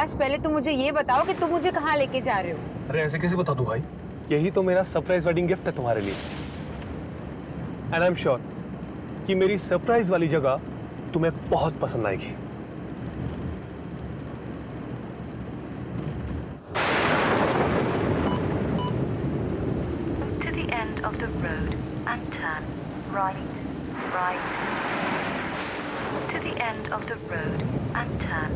आकाश पहले तुम मुझे ये बताओ कि तुम मुझे कहाँ लेके जा रहे हो? अरे ऐसे कैसे बता दूं भाई? यही तो मेरा सरप्राइज वेडिंग गिफ्ट है तुम्हारे लिए। एंड आई एम श्योर कि मेरी सरप्राइज वाली जगह तुम्हें बहुत पसंद आएगी। To the end of the road and turn right. To the end of the road and turn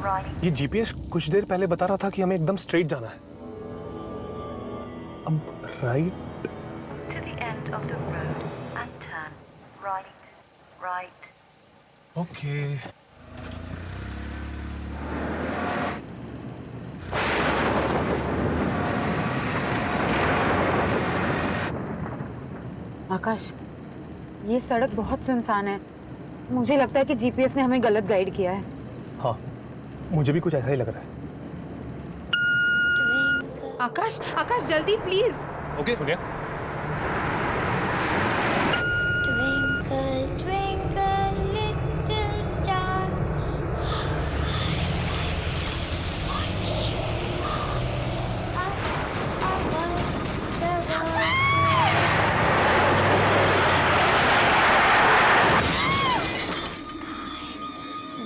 right. ये जीपीएस कुछ देर पहले बता रहा था कि हमें एकदम स्ट्रेट जाना है। अब right. To the end of the road and turn right. Okay. Akash, ये सड़क बहुत सुनसान है। मुझे लगता है कि जीपीएस ने हमें गलत गाइड किया है। हाँ, मुझे भी कुछ ऐसा ही लग रहा है। आकाश, आकाश जल्दी प्लीज। ओके, हो गया। Twinkle, twinkle, little star.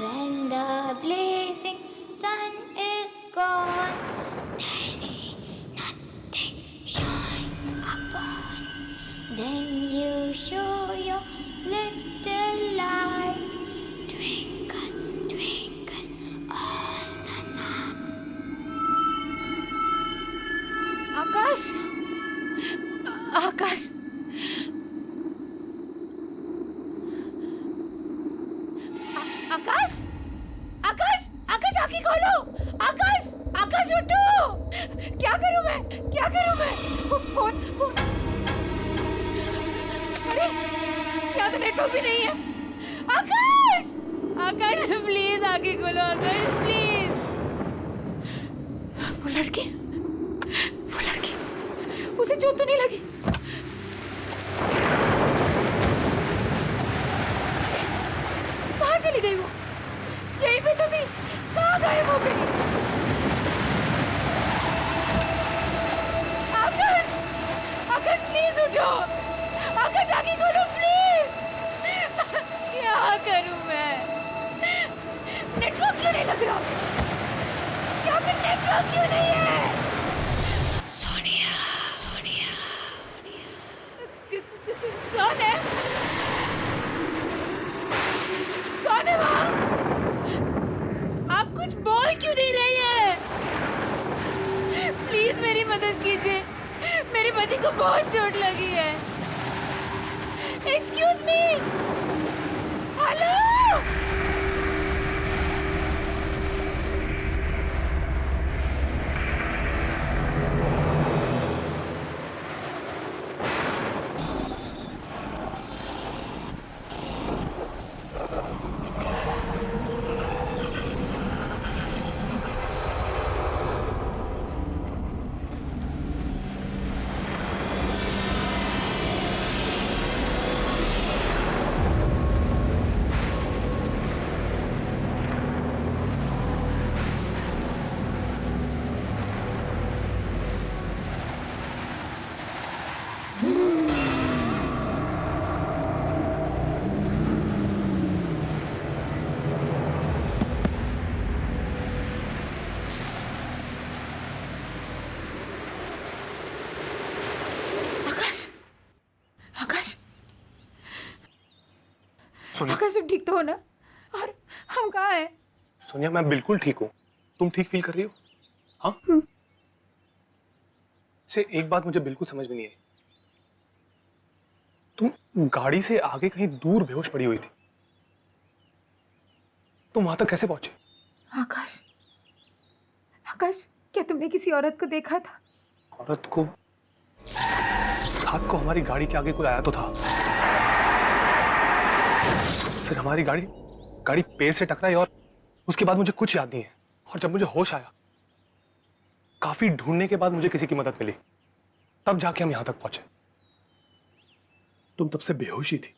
When the blazing sun is gone, nothing shines upon. Then you show your little light, twinkle, twinkle all the night. आकाश, आकाश, आकाश, आकाश, आकाश आंखें खोलो। आकाश, आकाश उठो। क्या करूं मैं? क्या करूं मैं? Phone, phone. अरे, यहाँ तो नेटवर्क भी नहीं है। आकाश, आकाश प्लीज आंखें खोलो। आकाश प्लीज। वो लड़की, उसे चोट तो नहीं लगी? कहाँ चली गई वो? यहीं पे तो थी। कहाँ गायब हो गई? आकाश, आकाश प्लीज उठो। आकाश आगे खोलो प्लीज। क्या करूं मैं? नेटवर्क क्यों नहीं लग रहा? यहाँ पे नेटवर्क क्यों नहीं है? सोनिया, सोनिया, कौन है? कौन है वहाँ? आप कुछ बोल क्यों नहीं रही है? प्लीज मेरी मदद कीजिए। मेरे पति को बहुत चोट लगी है। Excuse me. हेलो। सोनिया, आकाश तुम ठीक तो हो ना? और हम कहाँ हैं? सोनिया मैं बिल्कुल ठीक हूँ। तुम ठीक फील कर रही हो? हाँ? से एक बात मुझे बिल्कुल समझ में नहीं आई। तुम गाड़ी से आगे कहीं दूर बेहोश पड़ी हुई थी। तुम वहां तक कैसे पहुंचे? आकाश, आकाश क्या तुमने किसी औरत को देखा था? औरत को? रात को हमारी गाड़ी के आगे कोई आया तो था। फिर हमारी गाड़ी पेड़ से टकराई और उसके बाद मुझे कुछ याद नहीं है। और जब मुझे होश आया, काफी ढूंढने के बाद मुझे किसी की मदद मिली, तब जाके हम यहां तक पहुंचे। तुम तब से बेहोश ही थी।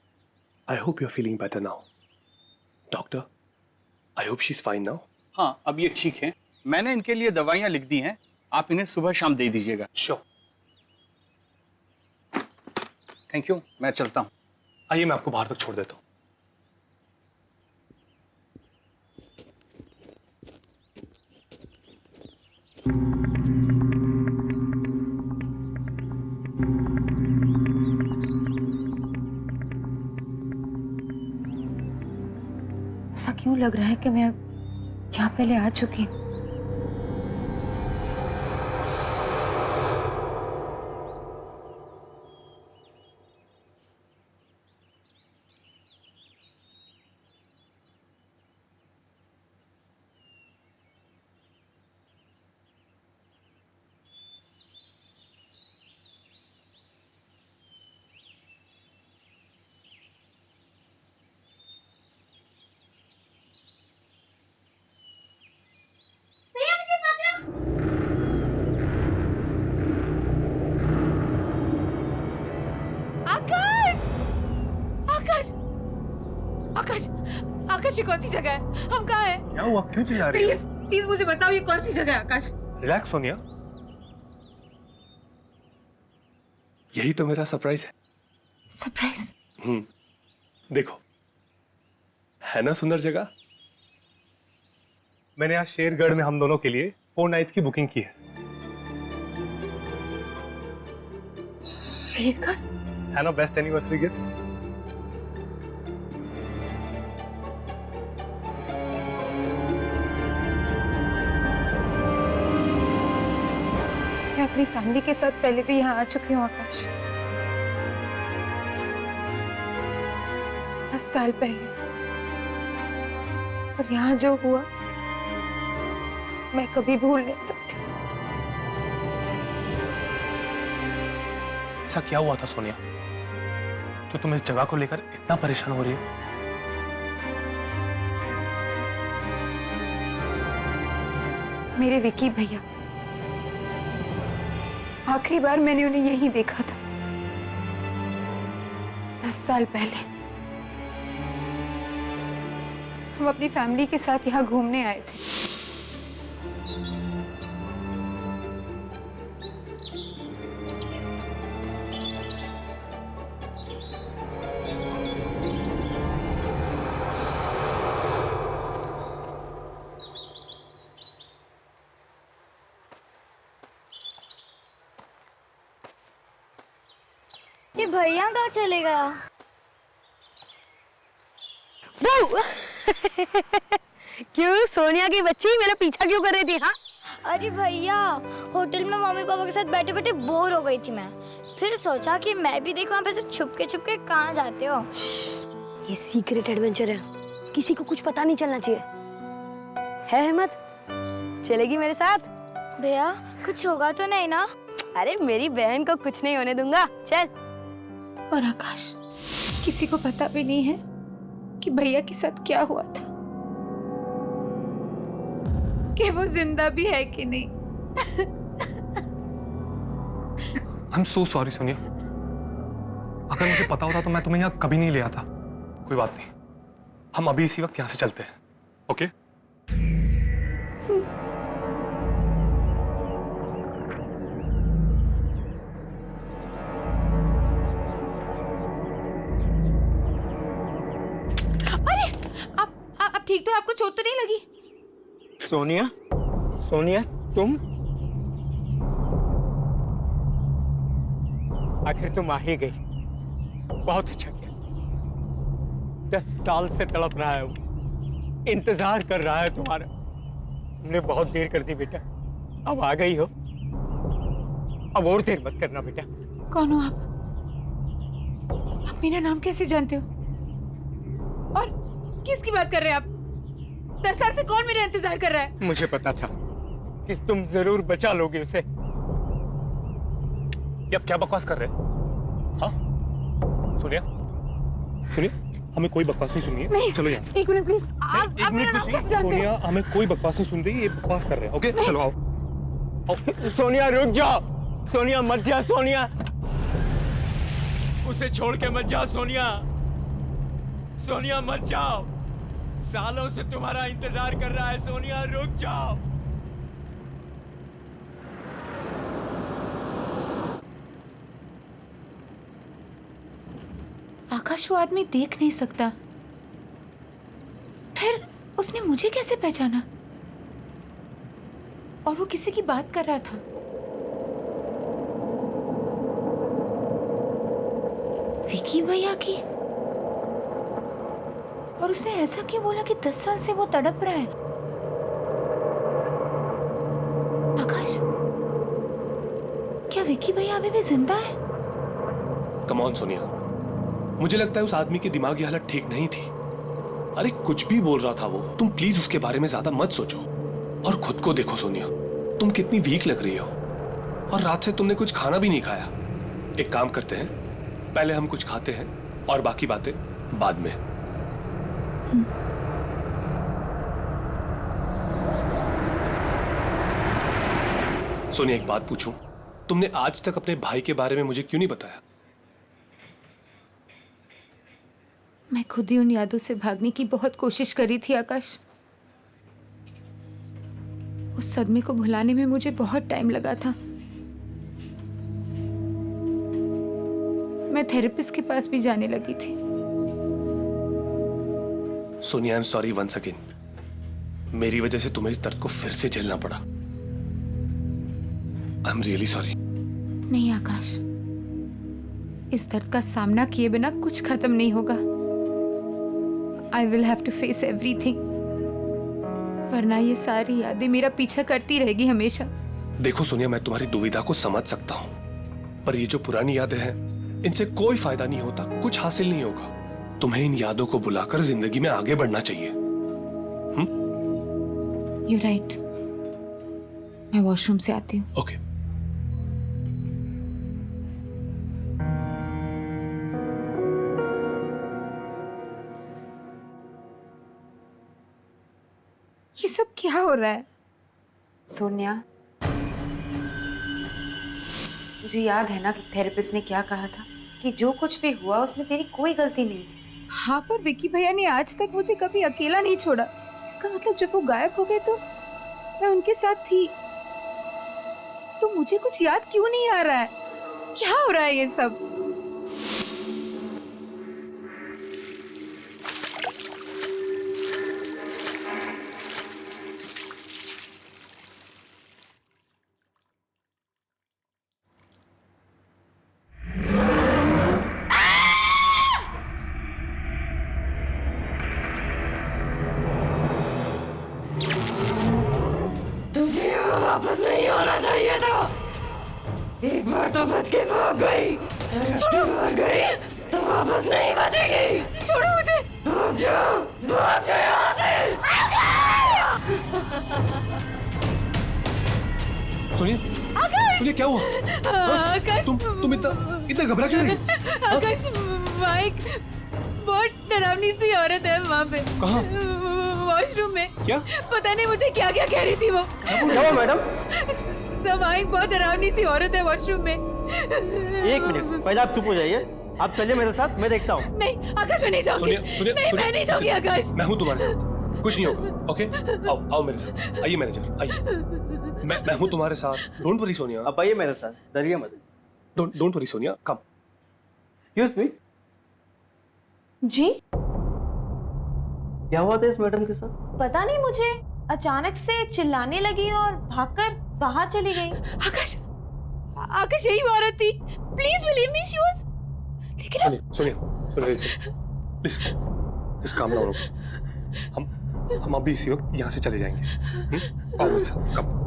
I hope you are feeling better now. Doctor, I hope she is fine now. हाँ, अब ये ठीक है। मैंने इनके लिए दवाइयाँ लिख दी हैं, आप इन्हें सुबह शाम दे दीजिएगा। श्योर। थैंक यू, मैं चलता हूँ। आइए मैं आपको बाहर तक छोड़ देता हूँ। ऐसा क्यों लग रहा है कि मैं यहाँ पहले आ चुकी हूँ? आकाश! आकाश! आकाश! आकाश, ये कौन सी जगह है? हम कहाँ हैं? क्या हुआ, क्यों चिल्ला रही प्लीज प्लीज मुझे बताओ, ये कौन सी जगह है आकाश? रिलैक्स सोनिया, यही तो मेरा सरप्राइज है। सरप्राइज? देखो, है ना सुंदर जगह। मैंने आज शेरगढ़ में हम दोनों के लिए 4 नाइट्स की बुकिंग की है। शेरगढ़? है ना बेस्ट एनिवर्सरी गिफ्ट। मैं अपनी फैमिली के साथ पहले भी यहाँ आ चुकी हूँ आकाश, 10 साल पहले। और यहाँ जो हुआ मैं कभी भूल नहीं सकती। ऐसा क्या हुआ था सोनिया, जो तुम इस जगह को लेकर इतना परेशान हो रही हो? मेरे विकी भैया, आखिरी बार मैंने उन्हें यही देखा था 10 साल पहले। हम अपनी फैमिली के साथ यहाँ घूमने आए थे। ये भैया कहाँ चले गया? क्यों सोनिया की बच्ची मेरा पीछा क्यों कर रही थी? हाँ, अरे भैया, होटल में मम्मी पापा के साथ बैठे बैठे बोर हो गई थी मैं। फिर सोचा कि मैं भी देखूं आप ऐसे छुप के कहाँ जाते हो। ये सीक्रेट एडवेंचर है, किसी को कुछ पता नहीं चलना चाहिए। है हिम्मत? चलेगी मेरे साथ? भैया कुछ होगा तो नहीं ना? अरे मेरी बहन को कुछ नहीं होने दूंगा, चल। और आकाश, किसी को पता भी नहीं है कि भैया के साथ क्या हुआ था, कि वो जिंदा भी है कि नहीं। I'm so sorry सोनिया, अगर मुझे पता होता तो मैं तुम्हें यहाँ कभी नहीं ले आता। कोई बात नहीं, हम अभी इसी वक्त यहाँ से चलते हैं, ओके? आप ठीक तो? आपको चोट तो नहीं लगी? सोनिया, सोनिया तुम आखिर तुम आ ही गई, बहुत अच्छा किया। 10 साल से तड़प रहा है वो, इंतजार कर रहा है तुम्हारा। तुमने बहुत देर कर दी बेटा, अब आ गई हो, अब और देर मत करना बेटा। कौन हो आप? आप मेरा नाम कैसे जानते हो? और किसकी बात कर रहे हैं आप? 10 साल से कौन मेरा इंतजार कर रहा है? मुझे पता था कि तुम जरूर बचा लोगे उसे। ये आप क्या बकवास कर रहे हैं? हाँ सोनिया, सुनिए, हमें कोई बकवास नहीं सुनिए। नहीं, चलो यहाँ से। एक मिनट प्लीज। नहीं, आप एक मेरा मिनट नाम कुछ कैसे नहीं। जानते हो? सोनिया, हमें कोई बकवास नहीं सुन रही, ये बकवास कर रहे हैं, ओके? चलो आओ। सोनिया रुक जाओ, सोनिया मत जा, सोनिया उसे छोड़ के मत जाओ। सोनिया, सोनिया मत जाओ, सालों से तुम्हारा इंतजार कर रहा है। सोनिया रुक जाओ, आकाश वो आदमी देख नहीं सकता, फिर उसने मुझे कैसे पहचाना? और वो किसी की बात कर रहा था। विकी भैया की। और उसने ऐसा क्यों बोला कि 10 साल से वो तड़प रहा है? आकाश, क्या विकी भैया अभी भी जिंदा है? कम ऑन सोनिया, मुझे लगता है उस आदमी की दिमागी हालत ठीक नहीं थी। अरे कुछ भी बोल रहा था वो, तुम प्लीज उसके बारे में ज्यादा मत सोचो और खुद को देखो सोनिया, तुम कितनी वीक लग रही हो और रात से तुमने कुछ खाना भी नहीं खाया। एक काम करते हैं, पहले हम कुछ खाते हैं और बाकी बातें बाद में। सोनिया एक बात पूछूं, तुमने आज तक अपने भाई के बारे में मुझे क्यों नहीं बताया? मैं खुद ही उन यादों से भागने की बहुत कोशिश करी थी आकाश। उस सदमे को भुलाने में मुझे बहुत टाइम लगा था। मैं थेरेपिस्ट के पास भी जाने लगी थी। Sonia, I am sorry once again. मेरी वजह से तुम्हें इस दर्द को फिर से झेलना पड़ा। I am really sorry. नहीं आकाश, इस दर्द का सामना किए बिना कुछ खत्म नहीं होगा। I will have to face everything, वरना ये सारी यादें मेरा पीछा करती रहेगी हमेशा। देखो सोनिया, मैं तुम्हारी दुविधा को समझ सकता हूँ, पर ये जो पुरानी यादें हैं, इनसे कोई फायदा नहीं होता, कुछ हासिल नहीं होगा। तुम्हें इन यादों को बुलाकर जिंदगी में आगे बढ़ना चाहिए। You're right. मैं वॉशरूम से आती हूँ। ओके। ये सब क्या हो रहा है? सोनिया, मुझे याद है ना कि थेरेपिस्ट ने क्या कहा था कि जो कुछ भी हुआ उसमें तेरी कोई गलती नहीं थी। हाँ, पर विकी भैया ने आज तक मुझे कभी अकेला नहीं छोड़ा। इसका मतलब जब वो गायब हो गए तो मैं उनके साथ थी। तो मुझे कुछ याद क्यों नहीं आ रहा है? क्या हो रहा है ये सब? वापस नहीं होना चाहिए था। एक बार तो बच के भाग गई, भाग गई तो वापस नहीं बचेगी। छोड़ो मुझे। भाग जाओ यहाँ से। सोनिया, सोनिया क्या हुआ? आकाश, तुम इतना घबरा क्यों रही? आकाश, माइक, बहुत डरावनी सी औरत है वहाँ पे। कहाँ? वॉशरूम में। क्या? पता नहीं मुझे क्या क्या कह रही थी वो। क्या हुआ मैडम? समाइक, बहुत डरावनी सी औरत है वॉशरूम में। एक मिनट, पहले आप चुप हो जाइए। आप चलिए मेरे साथ, मैं देखता हूँ। नहीं आकाश, मैं नहीं जाऊंगी। सोनिया, नहीं, मैं नहीं जाऊंगी आकाश। मैं हूँ तुम्हारे साथ, कुछ नहीं होगा। ओके, आओ मेरे साथ। आइए मैनेजर, आइए। मैं हूँ तुम्हारे साथ। Don't worry Sonia. आप आइए मेरे साथ, डरिए मत। Don't worry Sonia, come. Excuse me. जी? क्या हुआ था इस मैडम के साथ? पता नहीं मुझे, अचानक से चिल्लाने लगी और भागकर बाहर चली गई। आकाश, आकाश यही वो औरत थी। Please believe me, she was. लेकिन सोनिया, इस काम ना रोको। हम अभी इसी वक्त यहाँ से चले जाएंगे। आओ मेरे साथ, कम।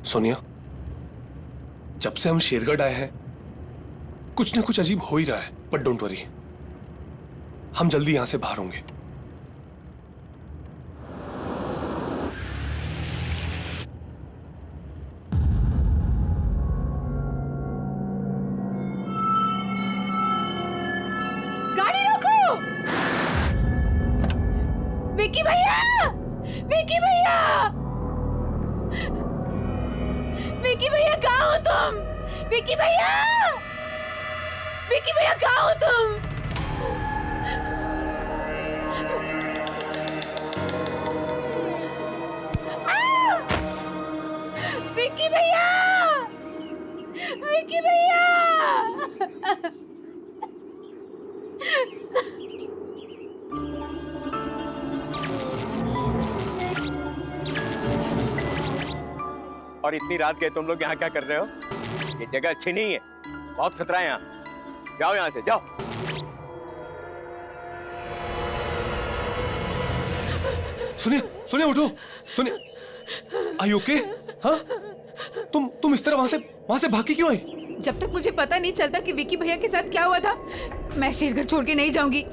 सोनिया, जब से हम शेरगढ़ आए हैं कुछ ना कुछ अजीब हो ही रहा है, बट डोंट वरी, हम जल्दी यहां से बाहर होंगे। गाड़ी रोको। विकी भैया, विकी भैया, विकी भैया कहाँ हो तुम? विकी भैया! विकी भैया कहाँ हो तुम? विकी भैया! विकी भैया! और इतनी रात के तुम लोग यहाँ क्या कर रहे हो? ये जगह अच्छी नहीं है, बहुत खतरा है यहाँ। जाओ यहाँ से, जाओ। सुनिए सुनिए, उठो, सुनिए। Are you okay? हाँ, तुम इस तरह वहां से भाग के क्यों आई? जब तक मुझे पता नहीं चलता कि विकी भैया के साथ क्या हुआ था, मैं शेरघर छोड़ के नहीं जाऊंगी।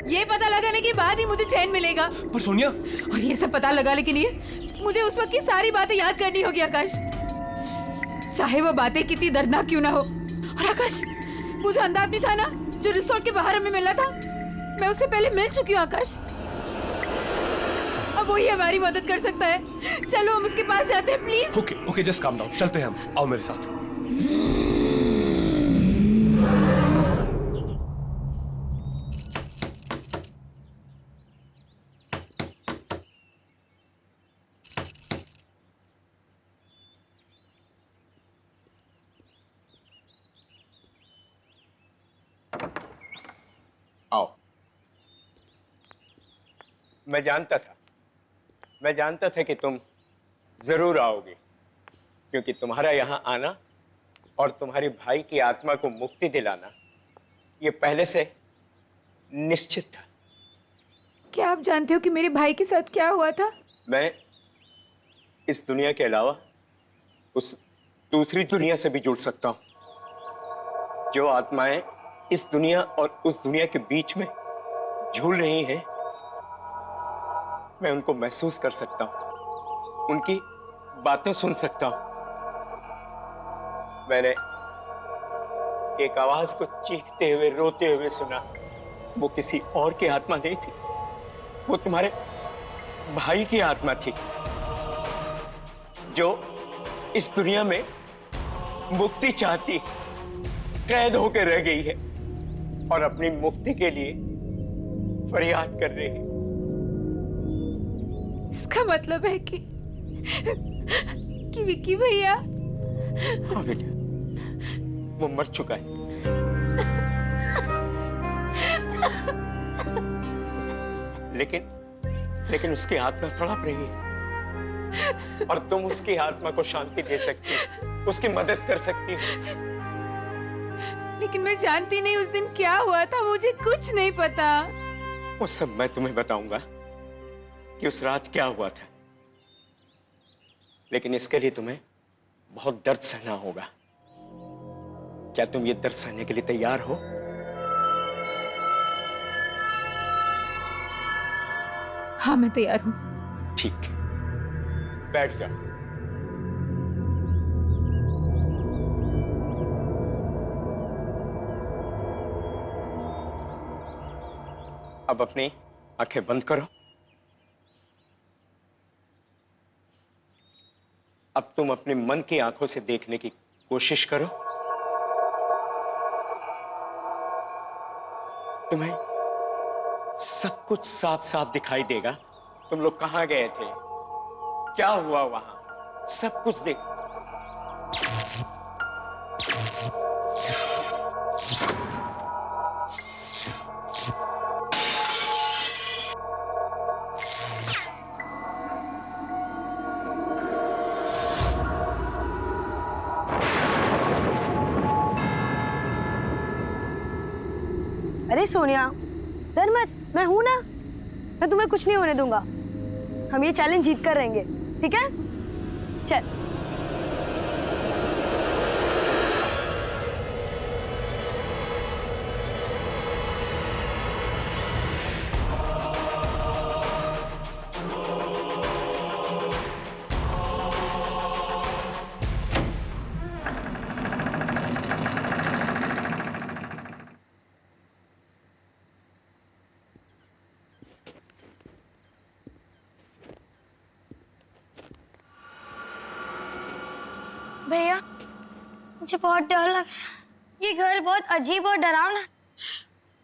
ये पता लगाने के बाद ही मुझे चैन मिलेगा। पर सोनिया, और ये सब पता लगाने के लिए मुझे उस वक्त की सारी बातें याद करनी होगी आकाश, चाहे वो बातें कितनी दर्दनाक क्यों ना हो। और आकाश, वो जो अंधा आदमी था ना, जो रिसोर्ट के बाहर हमें मिला था, मैं उससे पहले मिल चुकी हूँ आकाश। अब वही हमारी मदद कर सकता है। चलो हम उसके पास जाते हैं, please. Okay okay, just calm down, चलते हैं हम। आओ मेरे साथ। आओ। मैं जानता था कि तुम जरूर आओगे, क्योंकि तुम्हारा यहाँ आना और तुम्हारे भाई की आत्मा को मुक्ति दिलाना ये पहले से निश्चित था। क्या आप जानते हो कि मेरे भाई के साथ क्या हुआ था? मैं इस दुनिया के अलावा उस दूसरी दुनिया से भी जुड़ सकता हूं। जो आत्माएं इस दुनिया और उस दुनिया के बीच में झूल रही हैं, मैं उनको महसूस कर सकता हूं, उनकी बातें सुन सकता हूं। मैंने एक आवाज को चीखते हुए, रोते हुए सुना। वो किसी और की आत्मा नहीं थी, वो तुम्हारे भाई की आत्मा थी, जो इस दुनिया में मुक्ति चाहती, कैद होकर रह गई है और अपनी मुक्ति के लिए फरियाद कर रही है। इसका मतलब है कि विकी भैया। हाँ बेटा, वो मर चुका है। लेकिन उसकी आत्मा तड़प रही है और तुम उसकी आत्मा को शांति दे सकती हो, उसकी मदद कर सकती हो। लेकिन मैं जानती नहीं उस दिन क्या हुआ था, मुझे कुछ नहीं पता। वो सब मैं तुम्हें बताऊंगा कि उस रात क्या हुआ था, लेकिन इसके लिए तुम्हें बहुत दर्द सहना होगा। क्या तुम ये दर्द सहने के लिए तैयार हो? हाँ, मैं तैयार हूँ। ठीक, बैठ जाओ। अब अपनी आंखें बंद करो। अब तुम अपने मन की आंखों से देखने की कोशिश करो। तुम्हें सब कुछ साफ साफ दिखाई देगा। तुम लोग कहां गए थे, क्या हुआ वहां, सब कुछ देखो। अरे सोनिया, डर मत, मैं हूं ना, मैं तुम्हें कुछ नहीं होने दूंगा। हम ये चैलेंज जीत कर रहेंगे, ठीक है? चल। भैया मुझे बहुत डर लग रहा है। ये घर बहुत अजीब और डरावना।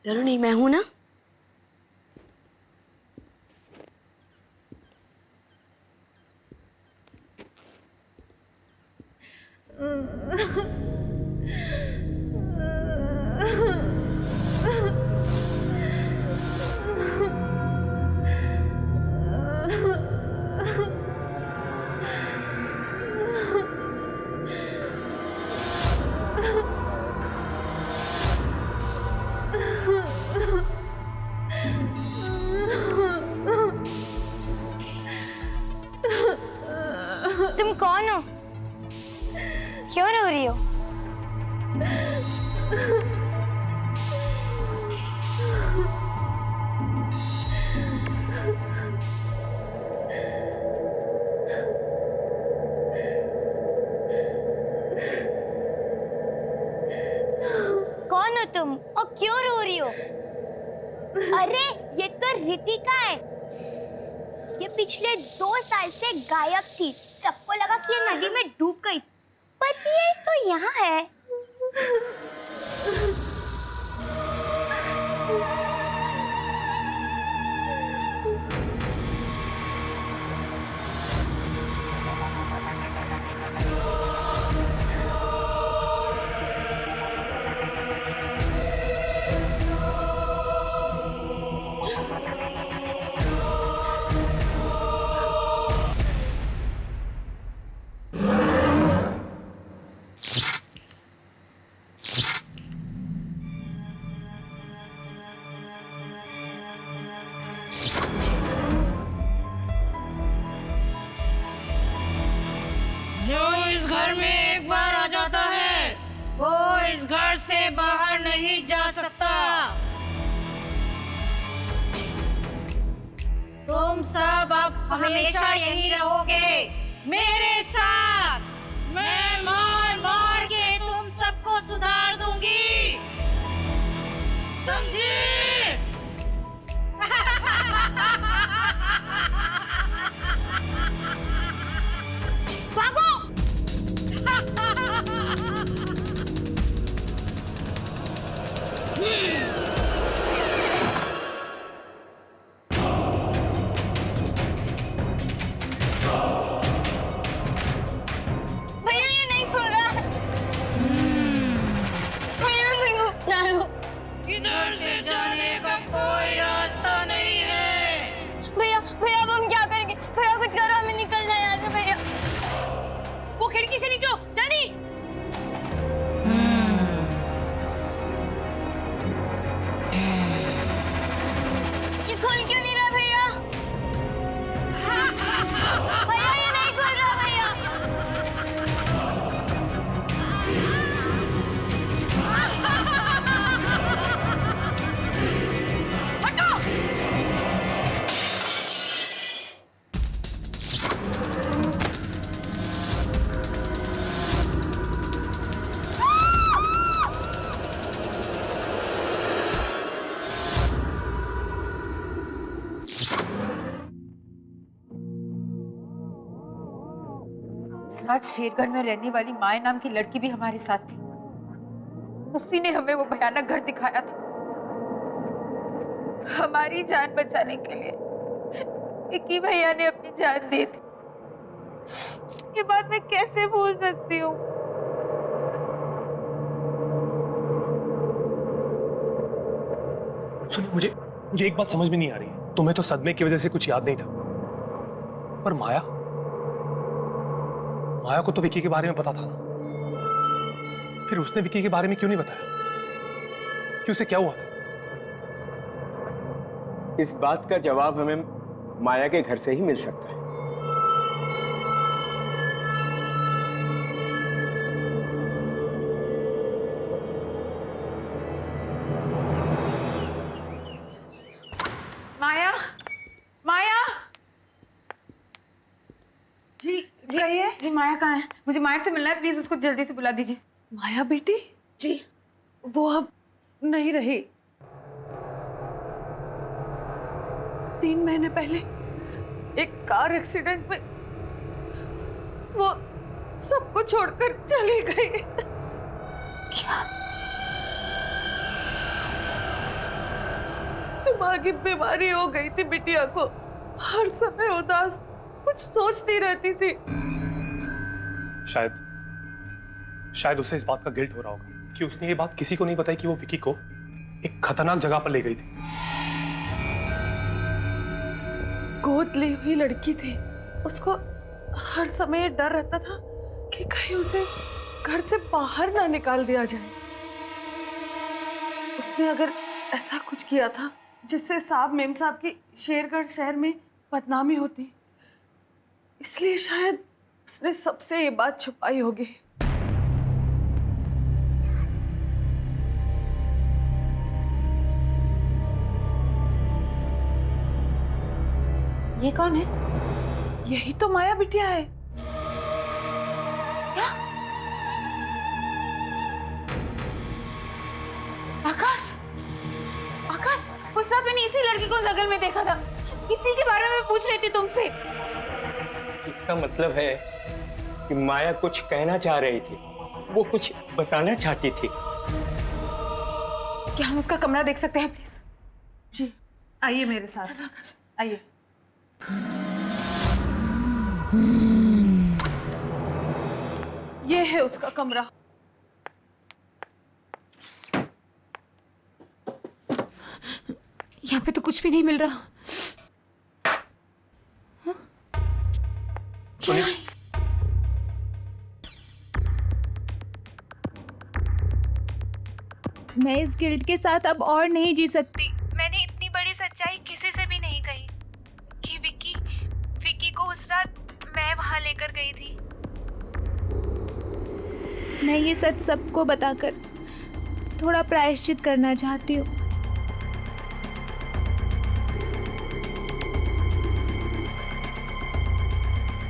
डरो नहीं, मैं हूं ना। तुम कौन हो? क्यों रो रही हो? कौन हो तुम और क्यों रो रही हो? अरे ये तो रितिका है। ये पिछले 2 साल से गायब थी। सबको लगा कि ये नदी में डूब गई, पर ये तो यहाँ है। जो इस घर में एक बार आ जाता है वो इस घर से बाहर नहीं जा सकता। तुम सब अब हमेशा यही रहोगे मेरे साथ। मैं मार मार के तुम सबको सुधार दूंगी, समझे? भागो! भैया ये नहीं खुल रहा। भैया चलो। इधर से जाने का कोई रास्ता नहीं है। भैया भैया अब हम क्या करेंगे? भैया कुछ करो, हमें निकलना है यहाँ से। भैया वो खिड़की से निकलो जल्दी। ये खुल क्यों नहीं रहा भैया? भैया ये नहीं खुल रहा भैया। हटो! रात शेरगढ़ में रहने वाली माया नाम की लड़की भी हमारे साथ थी। उसी ने हमें वो भयानक घर दिखाया था। हमारी जान बचाने के लिए विक्की भैया ने अपनी जान दी थी। ये बात मैं कैसे भूल सकती हूँ? सुनिए, मुझे एक बात समझ में नहीं आ रही है। तुम्हें तो सदमे की वजह से कुछ याद नहीं था, पर माया को तो विक्की के बारे में पता था ना। फिर उसने विक्की के बारे में क्यों नहीं बताया कि उसे क्या हुआ था? इस बात का जवाब हमें माया के घर से ही मिल सकता है। माया, माया जी कहिए। जी माया कहाँ है? मुझे माया से मिलना है, प्लीज उसको जल्दी से बुला दीजिए। माया बेटी जी वो अब नहीं रही। 3 महीने पहले एक कार एक्सीडेंट में वो सबको छोड़कर चली गई। क्या? दिमागी बीमारी हो गई थी बिटिया को, हर समय उदास, कुछ सोचती रहती थी। शायद उसे इस बात का गिल्ट हो रहा होगा कि उसने ये बात किसी को नहीं बताई कि वो विकी को एक खतरनाक जगह पर ले गई थी। गोद ली हुई लड़की थी, उसको हर समय डर रहता था कि कहीं उसे घर से बाहर ना निकाल दिया जाए। उसने अगर ऐसा कुछ किया था जिससे साहब मेम साहब की शेरगढ़ शहर में बदनामी होती, इसलिए शायद उसने सबसे ये बात छुपाई होगी। ये कौन है? यही तो माया बिटिया है। क्या? आकाश, आकाश, उस रात मैंने इसी लड़की को जंगल में देखा था। इसी के बारे में पूछ रही थी तुमसे। इसका मतलब है कि माया कुछ कहना चाह रही थी, वो कुछ बताना चाहती थी। क्या हम उसका कमरा देख सकते हैं प्लीज? जी, आइए मेरे साथ। चलो आकाश। आइए। ये है उसका कमरा। यहाँ पे तो कुछ भी नहीं मिल रहा। सुनिए, मैं इस गिल्ट के साथ अब और नहीं जी सकती। मैंने इतनी बड़ी सच्चाई किसी से भी नहीं कही कि विकी को उस रात मैं वहां लेकर गई थी। मैं ये सच सबको बताकर थोड़ा प्रायश्चित करना चाहती हूँ।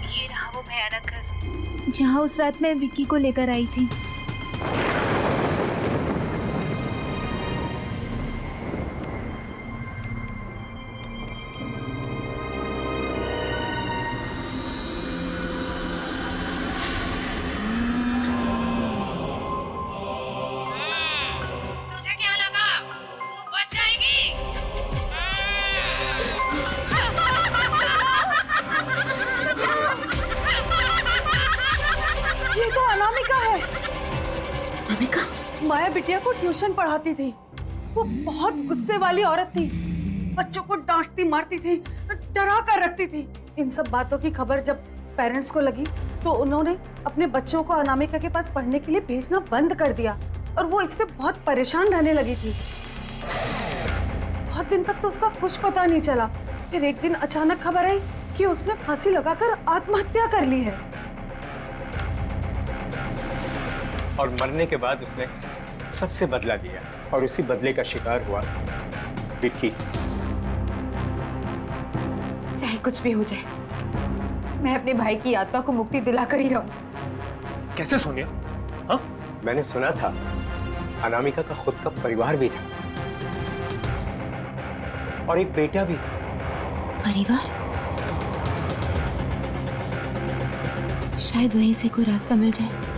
ये रहा वो भयानक घर जहाँ उस रात मैं विकी को लेकर आई थी। ये तो अनामिका है। अनामिका? माया बिटिया को ट्यूशन पढ़ाती थी। वो बहुत गुस्से वाली औरत थी, बच्चों को डांटती मारती थी, डरा कर रखती थी। इन सब बातों की खबर जब पेरेंट्स को लगी तो उन्होंने अपने बच्चों को अनामिका के पास पढ़ने के लिए भेजना बंद कर दिया और वो इससे बहुत परेशान रहने लगी थी। बहुत दिन तक तो उसका कुछ पता नहीं चला। फिर एक दिन अचानक खबर आई कि उसने फांसी लगाकर आत्महत्या कर ली है। और मरने के बाद उसने सबसे बदला लिया और उसी बदले का शिकार हुआ विकी। चाहे कुछ भी हो जाए, मैं अपने भाई की आत्मा को मुक्ति दिलाकर ही रहूं। कैसे सोनिया? हाँ? मैंने सुना था अनामिका का खुद का परिवार भी था और एक बेटा भी था। परिवार? शायद वहीं से कोई रास्ता मिल जाए।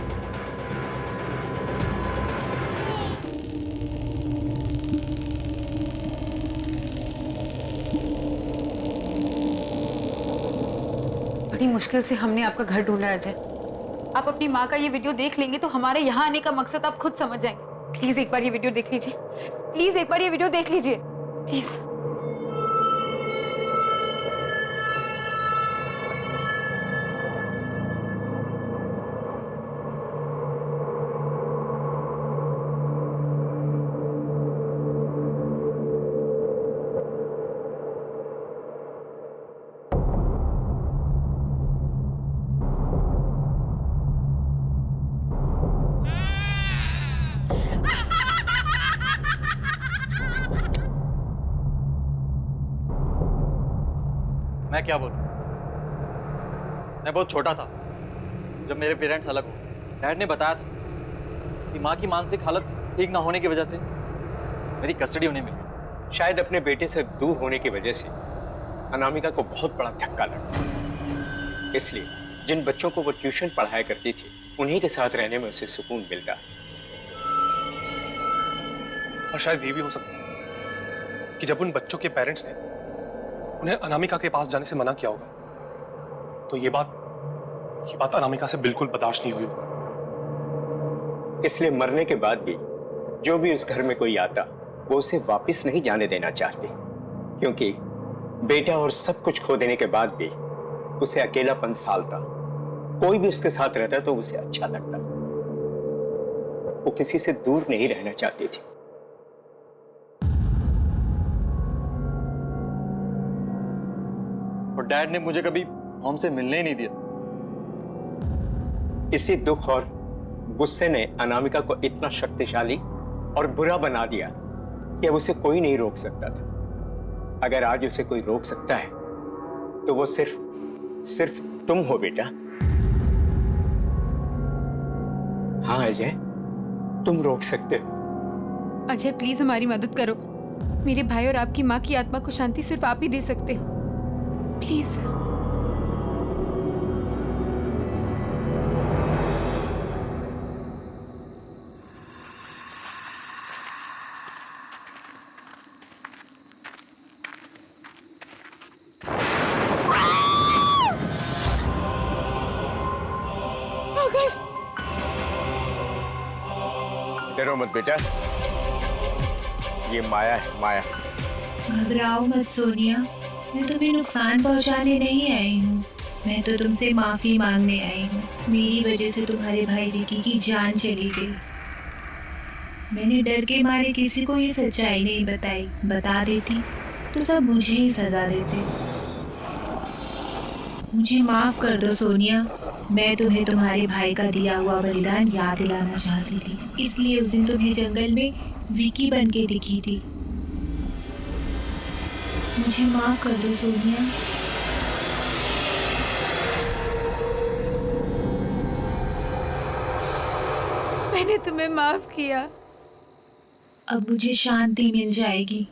बड़ी मुश्किल से हमने आपका घर ढूंढा अजय। आप अपनी माँ का ये वीडियो देख लेंगे तो हमारे यहाँ आने का मकसद आप खुद समझ जाएंगे। प्लीज एक बार ये वीडियो देख लीजिए। प्लीज एक बार ये वीडियो देख लीजिए प्लीज। मैं क्या बोलूं? मैं बहुत छोटा था जब मेरे पेरेंट्स अलग हुए। डैड ने बताया था कि माँ की मानसिक हालत ठीक ना होने की वजह से मेरी कस्टडी उन्हें मिली। शायद अपने बेटे से दूर होने की वजह से अनामिका को बहुत बड़ा धक्का लगा, इसलिए जिन बच्चों को वो ट्यूशन पढ़ाया करती थी उन्हीं के साथ रहने में उसे सुकून मिलता है। और शायद ये भी हो सकता है कि जब उन बच्चों के पेरेंट्स ने उन्हें अनामिका के पास जाने से मना किया होगा तो ये बात अनामिका से बिल्कुल बर्दाश्त नहीं हुई होगी। इसलिए मरने के बाद भी जो भी उस घर में कोई आता वो उसे वापस नहीं जाने देना चाहते, क्योंकि बेटा और सब कुछ खो देने के बाद भी उसे अकेलापन सालता। कोई भी उसके साथ रहता तो उसे अच्छा लगता। वो किसी से दूर नहीं रहना चाहती थी। और डैड ने मुझे कभी मॉम से मिलने ही नहीं दिया। इसी दुख और गुस्से ने अनामिका को इतना शक्तिशाली और बुरा बना दिया कि अब उसे कोई नहीं रोक सकता था। अगर आज उसे कोई रोक सकता है तो वो सिर्फ तुम हो बेटा। हाँ अजय, तुम रोक सकते हो। अजय प्लीज हमारी मदद करो। मेरे भाई और आपकी माँ की आत्मा को शांति सिर्फ आप ही दे सकते हो, प्लीज। डरो मत बेटा, ये माया है, माया। घबराओ मत सोनिया, मैं तुम्हें नुकसान पहुंचाने नहीं आई हूँ। मैं तो तुमसे माफी मांगने आई हूँ। मेरी वजह से तुम्हारे भाई विकी की जान चली गई। मैंने डर के मारे किसी को ये सच्चाई नहीं बताई। बता देती तो सब मुझे ही सजा देते। मुझे माफ कर दो सोनिया। मैं तुम्हें तुम्हारे भाई का दिया हुआ बलिदान याद दिलाना चाहती थी, इसलिए उस दिन तुम्हें जंगल में विकी बन के दिखी थी। मुझे माफ कर दो सोनिया। मैंने तुम्हें माफ किया। अब मुझे शांति मिल जाएगी,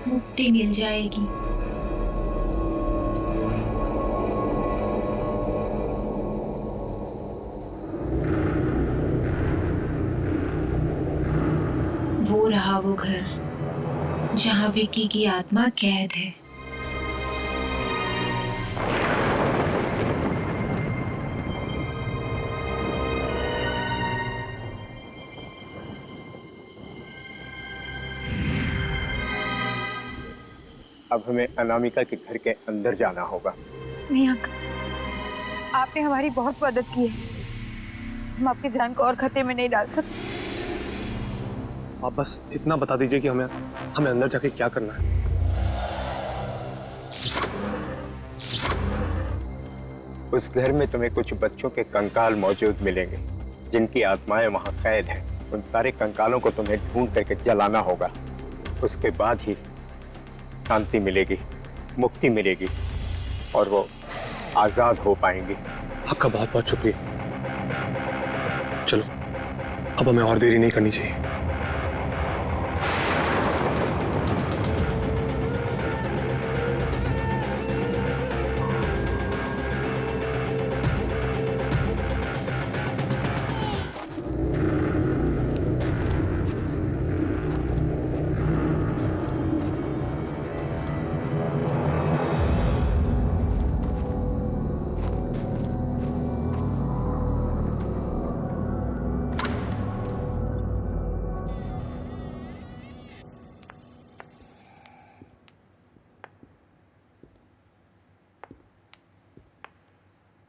मुक्ति मिल जाएगी। वो रहा वो घर जहाँ विकी की आत्मा कैद है। अब हमें अनामिका के घर के अंदर जाना होगा। नहीं अंकल, आपने हमारी बहुत मदद की है। हम आपकी जान को और खतरे में नहीं डाल सकते। आप बस इतना बता दीजिए कि हमें अंदर जाके क्या करना है। उस घर में तुम्हें कुछ बच्चों के कंकाल मौजूद मिलेंगे जिनकी आत्माएं वहां कैद हैं। उन सारे कंकालों को तुम्हें ढूंढ करके जलाना होगा। उसके बाद ही शांति मिलेगी, मुक्ति मिलेगी और वो आजाद हो पाएंगे। आपका बहुत बहुत शुक्रिया। चलो अब हमें और देरी नहीं करनी चाहिए।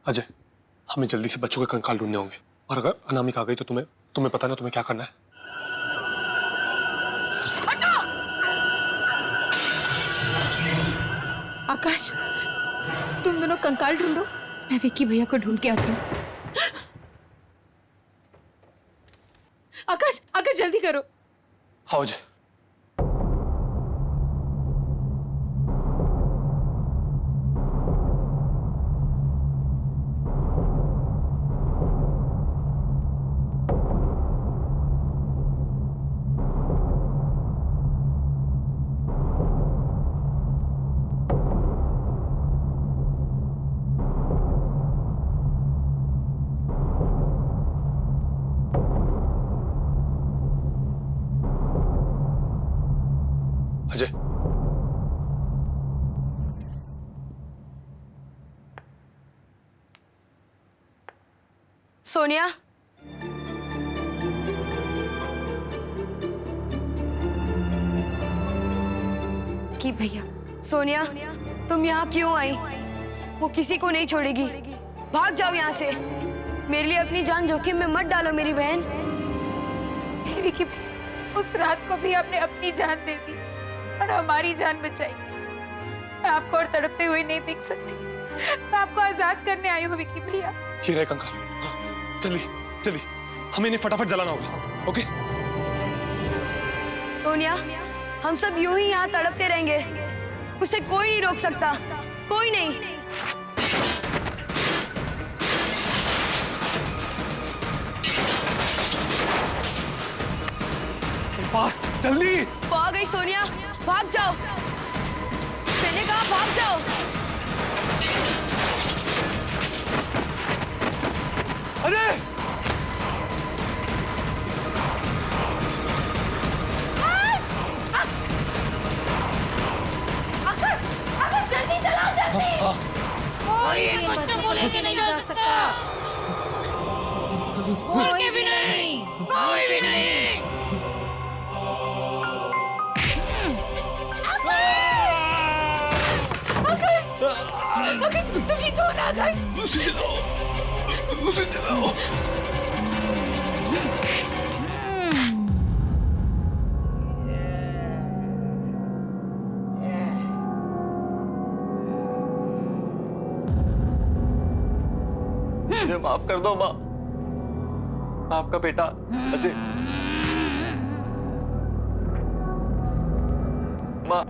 अजय, हमें जल्दी से बच्चों के कंकाल ढूंढने होंगे और अगर अनामिका आ गई तो तुम्हें पता ना तुम्हें क्या करना है। आकाश, तुम दोनों कंकाल ढूंढो, मैं विक्की भैया को ढूंढ के आती हूँ। आकाश, आकाश जल्दी करो। हाँ अजय। सोनिया, कि भैया सोनिया, तुम यहाँ क्यों आई? वो किसी को नहीं छोड़ेगी। भाग जाओ यहाँ से। मेरे लिए अपनी जान जोखिम में मत डालो मेरी बहन। विकी, उस रात को भी आपने अपनी जान दे दी और हमारी जान बचाई। मैं आपको और तड़पते हुए नहीं देख सकती। मैं आपको आजाद करने आई हूँ विकी भैया। ये रहे कंकाल। जल्दी जल्दी, हमें इन्हें फटाफट जलाना होगा। ओके? सोनिया, हम सब यूं ही यहाँ तड़पते रहेंगे। उसे कोई नहीं रोक सकता, कोई नहीं। फास्ट, जल्दी। वो आ गई सोनिया, भाग जाओ। मैंने कहा भाग जाओ। अजय! जल्दी चलाओ, जल्दी। कोई बच्चों को लेके नहीं जा सकता। कोई भी नहीं, कोई भी नहीं। आकाश, आकाश, तुम ठीक हो ना आकाश? उसे जलाओ, उसे जलाओ। मुझे माफ कर दो माँ। आपका बेटा अजय। माँ,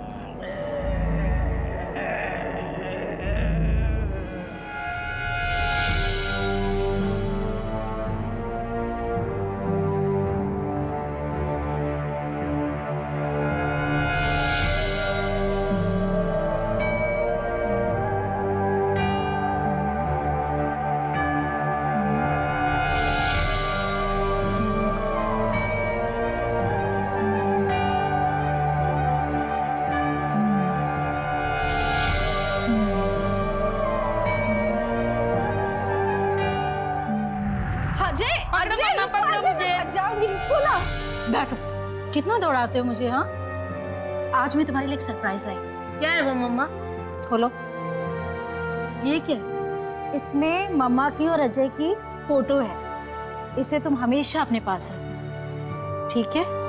बैठो। कितना दौड़ाते हो मुझे? हाँ, आज मैं तुम्हारे लिए एक सरप्राइज लाई। क्या है वो मम्मा? खोलो। ये क्या है? इसमें मम्मा की और अजय की फोटो है। इसे तुम हमेशा अपने पास रखना, ठीक है?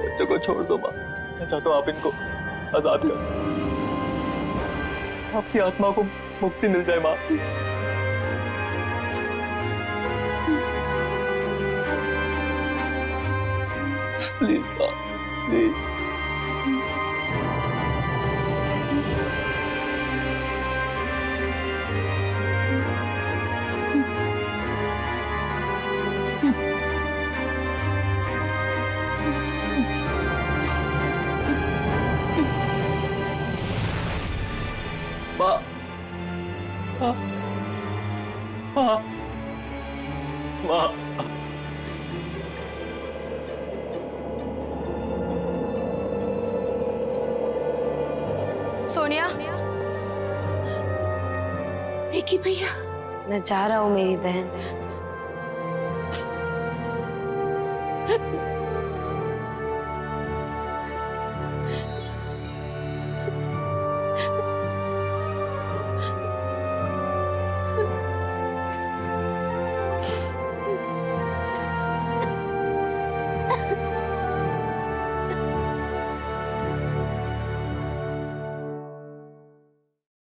बच्चों को छोड़ दो माँ। मैं चाहता हूँ आप इनको आजाद कर। आपकी आत्मा को मुक्ति मिल जाए माँ। प्लीज माँ, प्लीज। माँ, माँ, माँ, माँ। सोनिया, विकी भैया, मैं जा रहा हूँ मेरी बहन।